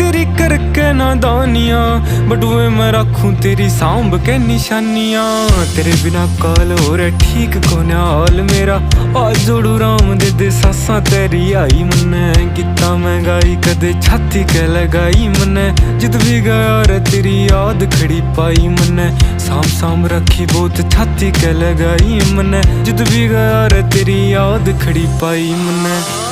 तेरी करके नादानियां, बटुए मैं रखूं तेरी सांभ के निशानियां। तेरे बिना काल हो रहा ठीक कोने हाल मेरा, आ जोड़ू राम दे सासा तेरी आई मन्ने। किता महंगाई कदे छाती के लगाई मन्ने, जिद भी गया रे तेरी याद खड़ी पाई मन्ने। साम साम रखी बहुत छाती के लगाई मन्ने, जिद भी गया रे तेरी याद खड़ी पाई मन्ने।